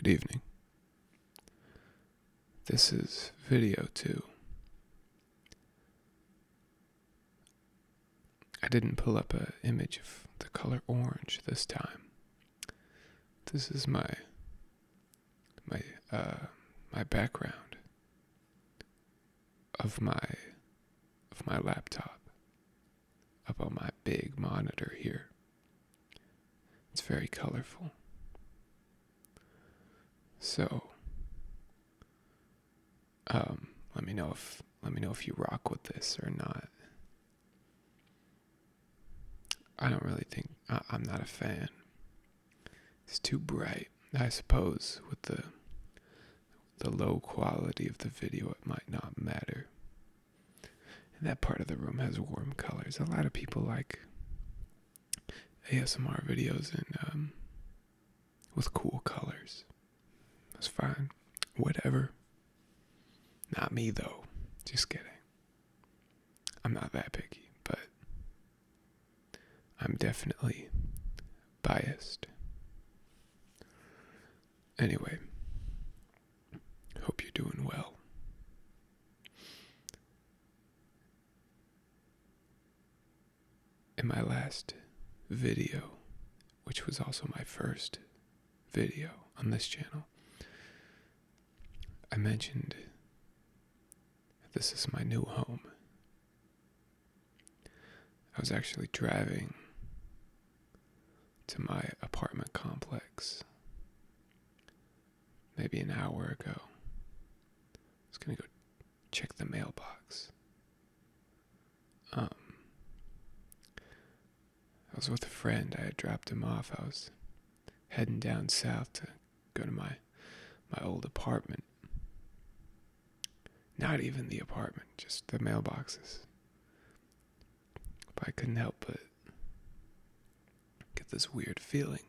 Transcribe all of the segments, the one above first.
Good evening. This is video 2. I didn't pull up an image of the color orange this time. This is my background of my laptop up on my big monitor here. It's very colorful. So let me know if you rock with this or not. I don't really think I'm not a fan. It's too bright. I suppose with the low quality of the video, it might not matter. And that part of the room has warm colors. A lot of people like ASMR videos and with cool colors. That's fine. Whatever. Not me though. Just kidding. I'm not that picky, but I'm definitely biased. Anyway, hope you're doing well. In my last video, which was also my first video on this channel, I mentioned this is my new home. I was actually driving to my apartment complex maybe an hour ago. I was gonna go check the mailbox. I was with a friend. I had dropped him off. I was heading down south to go to my old apartment. Not even the apartment, just the mailboxes. But I couldn't help but get this weird feeling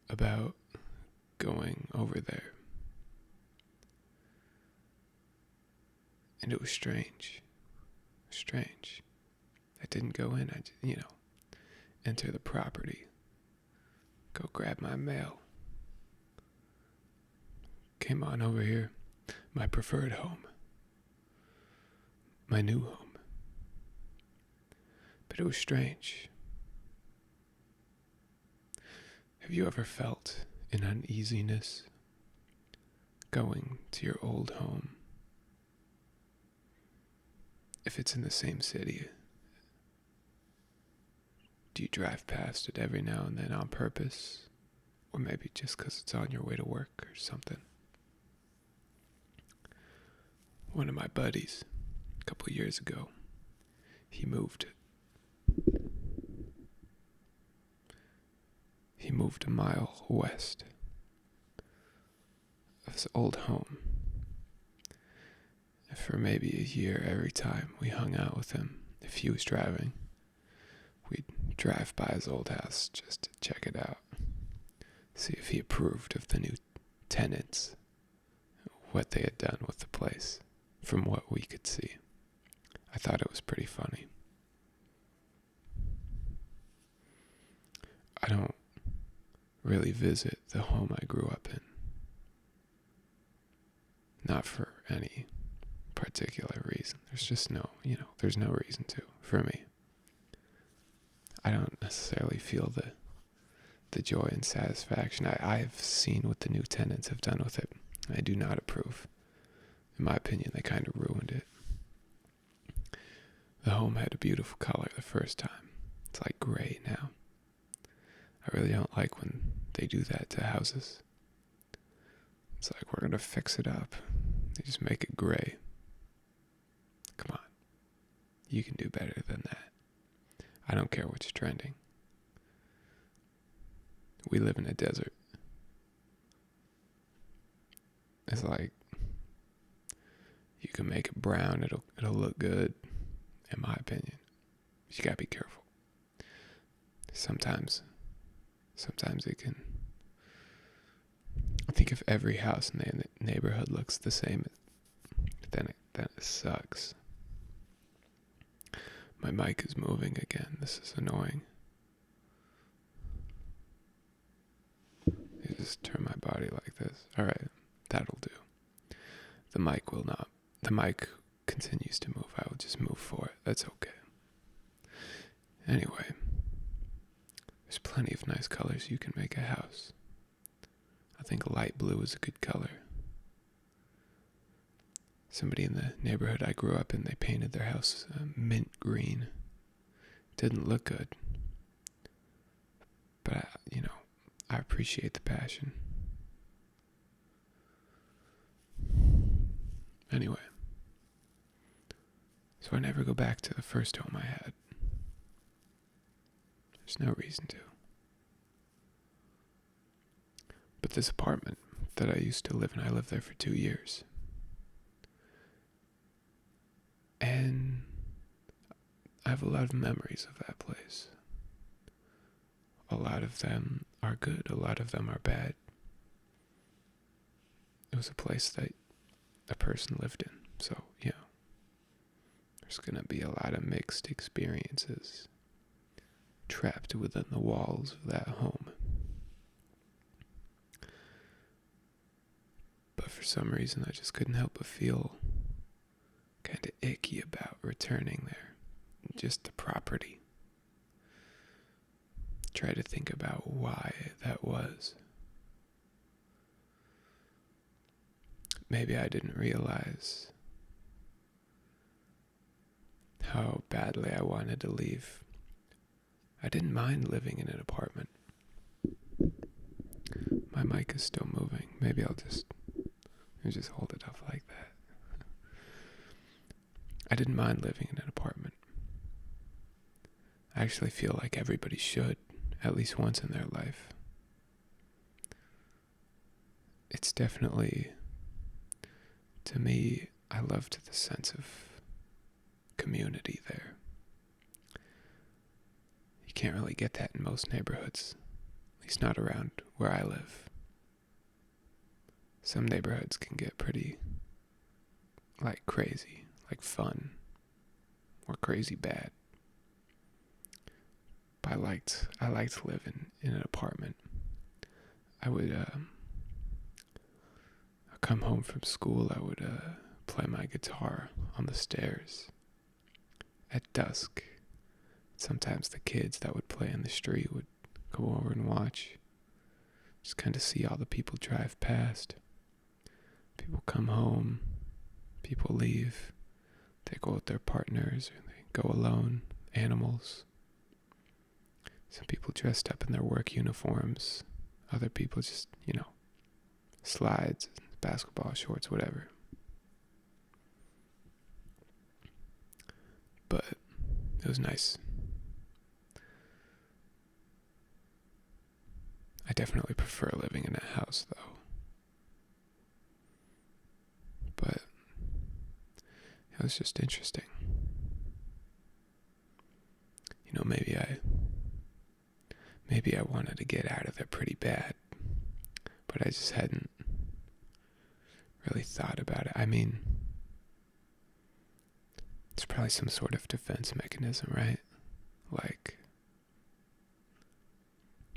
about going over there. And it was strange. I didn't go in. I just, enter the property, go grab my mail. Came on over here. My preferred home. My new home. But it was strange. Have you ever felt an uneasiness going to your old home? If it's in the same city, do you drive past it every now and then on purpose? Or maybe just because it's on your way to work or something? One of my buddies, a couple years ago, he moved a mile west of his old home. And for maybe a year, every time we hung out with him, if he was driving, we'd drive by his old house just to check it out, see if he approved of the new tenants, what they had done with the place. From what we could see, I thought it was pretty funny. I don't really visit the home I grew up in. Not for any particular reason. There's just there's no reason to, for me. I don't necessarily feel the joy and satisfaction. I've seen what the new tenants have done with it. I do not approve. In my opinion, they kind of ruined it. The home had a beautiful color the first time. It's like gray now. I really don't like when they do that to houses. It's like, we're going to fix it up. They just make it gray. Come on. You can do better than that. I don't care what's trending. We live in a desert. It's like, you can make it brown, it'll look good, in my opinion. You gotta be careful. Sometimes it can. I think if every house in the neighborhood looks the same, then it sucks. My mic is moving again. This is annoying. It just turn my body like this. All right, that'll do. The mic will not. The mic continues to move. I will just move for it. That's okay. Anyway, there's plenty of nice colors you can make a house. I think light blue is a good color. Somebody in the neighborhood I grew up in, they painted their house mint green. Didn't look good. But, I appreciate the passion. Anyway, so I never go back to the first home I had. There's no reason to. But this apartment that I used to live in, I lived there for 2 years. And I have a lot of memories of that place. A lot of them are good, a lot of them are bad. It was a place that a person lived in, so, there's gonna be a lot of mixed experiences trapped within the walls of that home. But for some reason, I just couldn't help but feel kind of icky about returning there. Just the property. Try to think about why that was. Maybe I didn't realize how badly I wanted to leave. I didn't mind living in an apartment. My mic is still moving. Maybe I'll just hold it up like that. I didn't mind living in an apartment. I actually feel like everybody should, at least once in their life. It's definitely, to me, I loved the sense of community there. You can't really get that in most neighborhoods, at least not around where I live. Some neighborhoods can get pretty, crazy, fun, or crazy bad. But I liked living in an apartment. I would come home from school. I would play my guitar on the stairs at dusk. Sometimes the kids that would play in the street would go over and watch. Just kind of see all the people drive past. People come home. People leave. They go with their partners or they go alone. Animals. Some people dressed up in their work uniforms. Other people just, slides, basketball shorts, whatever. But it was nice. I definitely prefer living in a house, though. But it was just interesting. Maybe I wanted to get out of there pretty bad, but I just hadn't really thought about it. I mean, it's probably some sort of defense mechanism, right?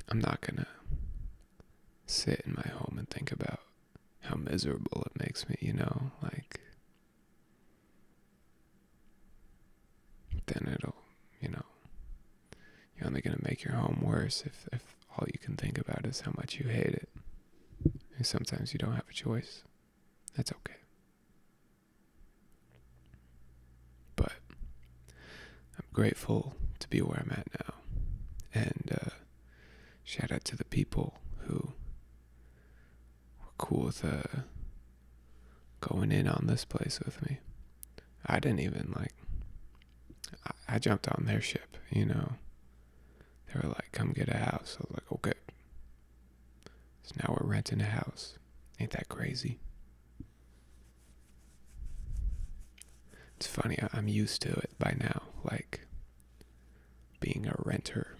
I'm not gonna sit in my home and think about how miserable it makes me, then it'll, you're only gonna make your home worse if all you can think about is how much you hate it. And sometimes you don't have a choice. That's okay. But I'm grateful to be where I'm at now. And shout out to the people who were cool with going in on this place with me. I didn't even I jumped on their ship, They were like, come get a house. I was like, okay. So now we're renting a house. Ain't that crazy? It's funny, I'm used to it by now, being a renter.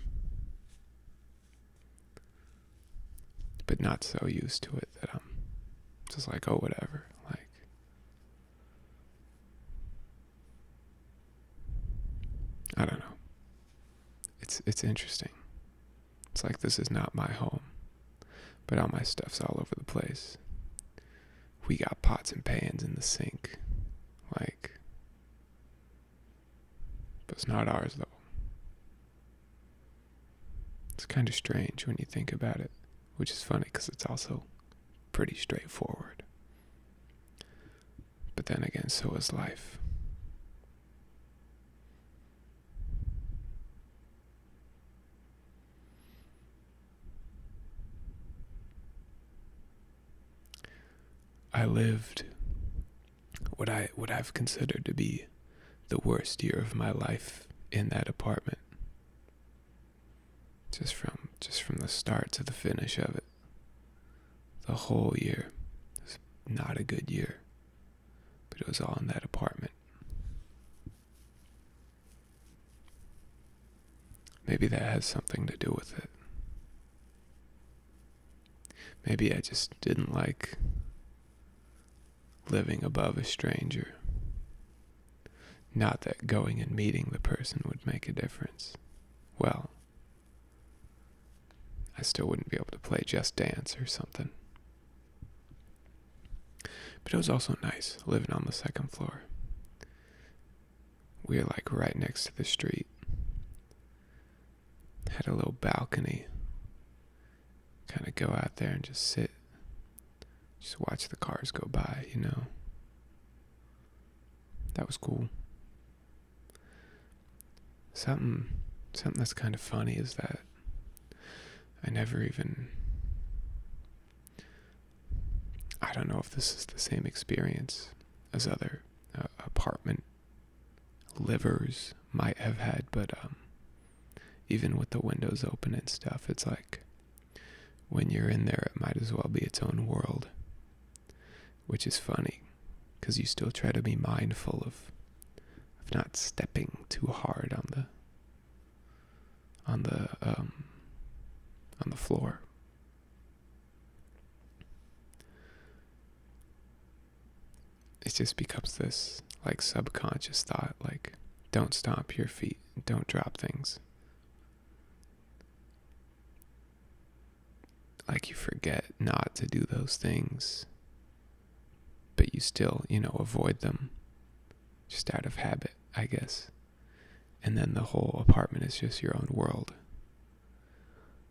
But not so used to it that I'm just oh, whatever. I don't know. It's interesting. It's this is not my home. but all my stuff's all over the place. We got pots and pans in the sink. Like, but it's not ours though. It's kind of strange when you think about it, which is funny because it's also pretty straightforward. But then again, so is life. I lived what I've considered to be the worst year of my life in that apartment. Just from the start to the finish of it. The whole year was not a good year, but it was all in that apartment. Maybe that has something to do with it. Maybe I just didn't like living above a stranger. Not that going and meeting the person would make a difference. Well, I still wouldn't be able to play Just Dance or something. But it was also nice living on the second floor. We were like right next to the street. Had a little balcony. Kind of go out there and just sit. Just watch the cars go by, you know. That was cool. Something that's kind of funny is that I don't know if this is the same experience as other apartment livers might have had, but even with the windows open and stuff, it's like when you're in there, it might as well be its own world, which is funny because you still try to be mindful of not stepping too hard on the floor. It just becomes this like subconscious thought, like don't stomp your feet, don't drop things. Like you forget not to do those things, but you still, avoid them just out of habit, I guess. And then the whole apartment is just your own world.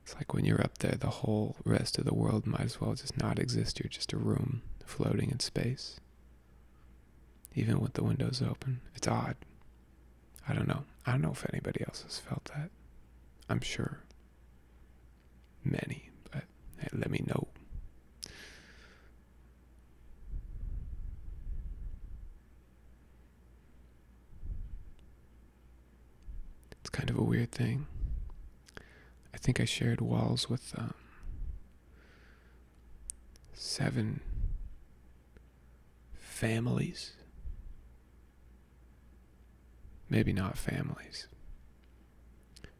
It's like when you're up there, the whole rest of the world might as well just not exist. You're just a room floating in space. Even with the windows open. It's odd. I don't know. I don't know if anybody else has felt that. I'm sure many, but hey, let me know. It's kind of a weird thing. I think I shared walls with 7 families. Maybe not families.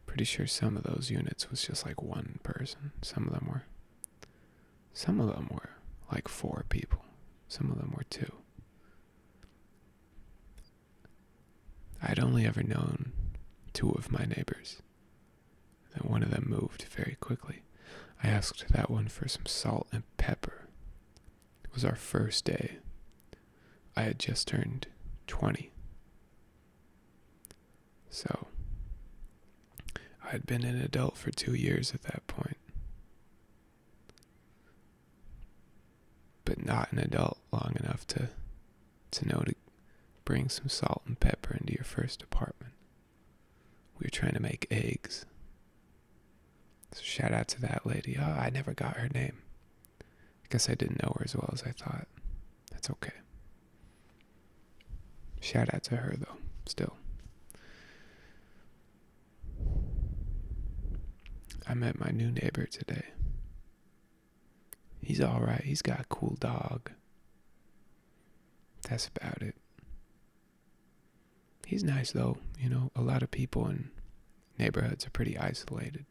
Pretty sure some of those units was just like one person. Some of them were like 4 people. Some of them were 2. I'd only ever known 2 of my neighbors. Then one of them moved very quickly. I asked that one for some salt and pepper. It was our first day. I had just turned 20. So, I had been an adult for 2 years at that point. But not an adult long enough to know to bring some salt and pepper into your first apartment. We were trying to make eggs. So shout out to that lady. Oh, I never got her name. I guess I didn't know her as well as I thought. That's okay. Shout out to her though, still. I met my new neighbor today. He's alright. He's got a cool dog. That's about it. He's nice though. A lot of people in neighborhoods are pretty isolated.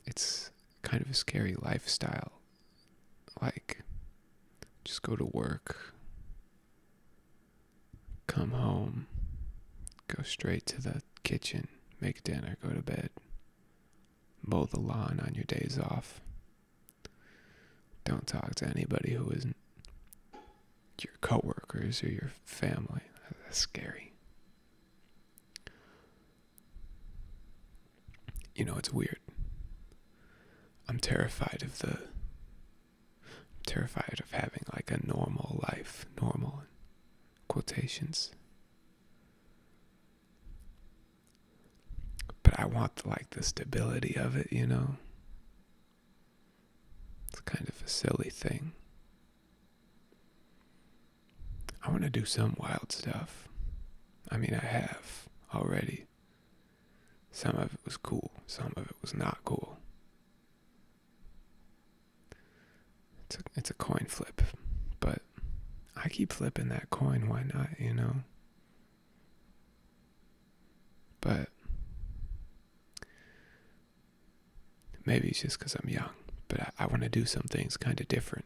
It's kind of a scary lifestyle. Like, just go to work, come home, go straight to the kitchen, make dinner, go to bed, mow the lawn on your days off. Don't talk to anybody who isn't your coworkers or your family. That's scary. You know, it's weird. I'm terrified of having like a normal life, normal in quotations. But I want like the stability of it, you know? It's kind of a silly thing. I want to do some wild stuff. I mean, I have already. Some of it was cool, some of it was not cool. It's a coin flip, but I keep flipping that coin, why not, you know? But maybe it's just because I'm young, but I want to do some things kind of different.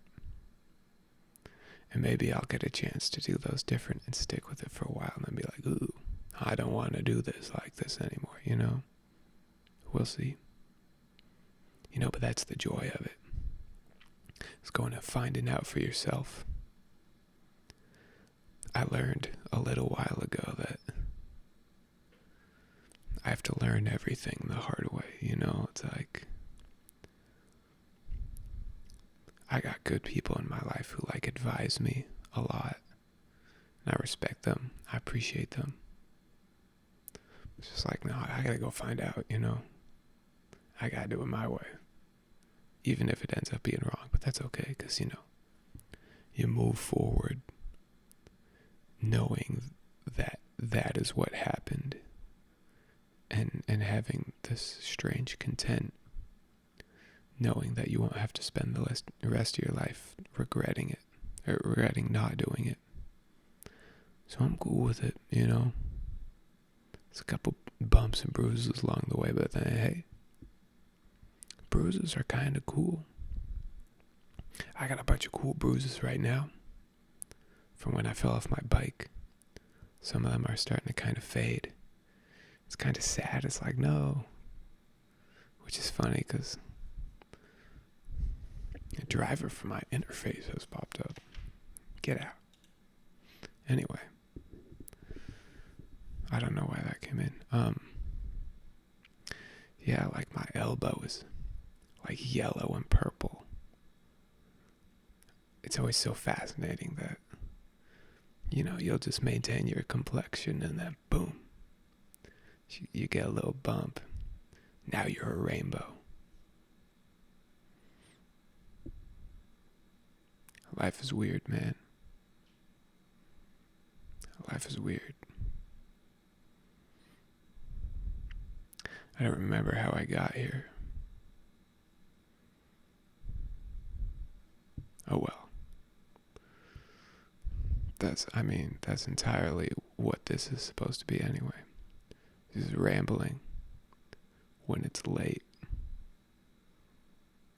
And maybe I'll get a chance to do those different and stick with it for a while and then be like, ooh, I don't want to do this like this anymore, you know? We'll see. You know, but that's the joy of it. It's going to finding out for yourself. I learned a little while ago that I have to learn everything the hard way, you know? It's like, I got good people in my life who like advise me a lot. And I respect them. I appreciate them. It's just like, no, I gotta go find out, you know? I gotta do it my way. Even if it ends up being wrong, but that's okay, because, you know, you move forward knowing that that is what happened, and having this strange content, knowing that you won't have to spend the rest of your life regretting it, or regretting not doing it. So I'm cool with it, you know? It's a couple bumps and bruises along the way, but then, hey, bruises are kind of cool. I got a bunch of cool bruises right now from when I fell off my bike. Some of them are starting to kind of fade. It's kind of sad. It's like, no. Which is funny because a driver for my interface has popped up. Get out. Anyway. I don't know why that came in. Yeah, like my elbow is like yellow and purple. It's always so fascinating that, you know, you'll just maintain your complexion and then boom, you get a little bump. Now you're a rainbow. Life is weird, man. Life is weird. I don't remember how I got here. Oh well. That's entirely what this is supposed to be anyway. This is rambling when it's late.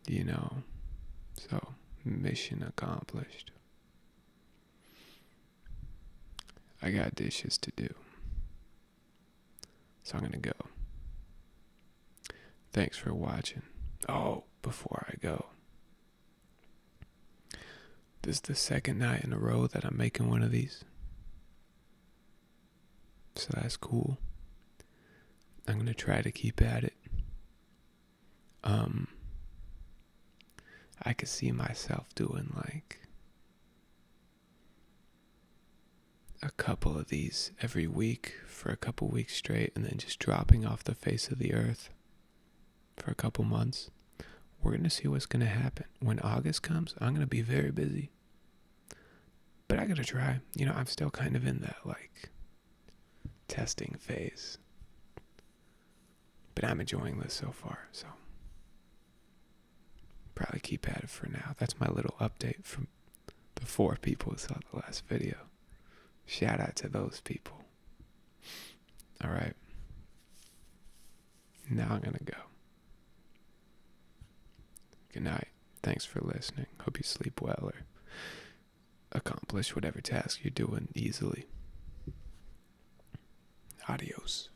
You know, so mission accomplished. I got dishes to do. So I'm gonna go. Thanks for watching. Oh, before I go, this is the second night in a row that I'm making one of these. So that's cool. I'm going to try to keep at it. I could see myself doing like a couple of these every week for a couple weeks straight, and then just dropping off the face of the earth for a couple months. We're going to see what's going to happen. When August comes, I'm going to be very busy. But I got to try. You know, I'm still kind of in that like testing phase. But I'm enjoying this so far, so probably keep at it for now. That's my little update from the 4 people who saw the last video. Shout out to those people. All right. Now I'm going to go. Good night. Thanks for listening. Hope you sleep well or accomplish whatever task you're doing easily. Adios.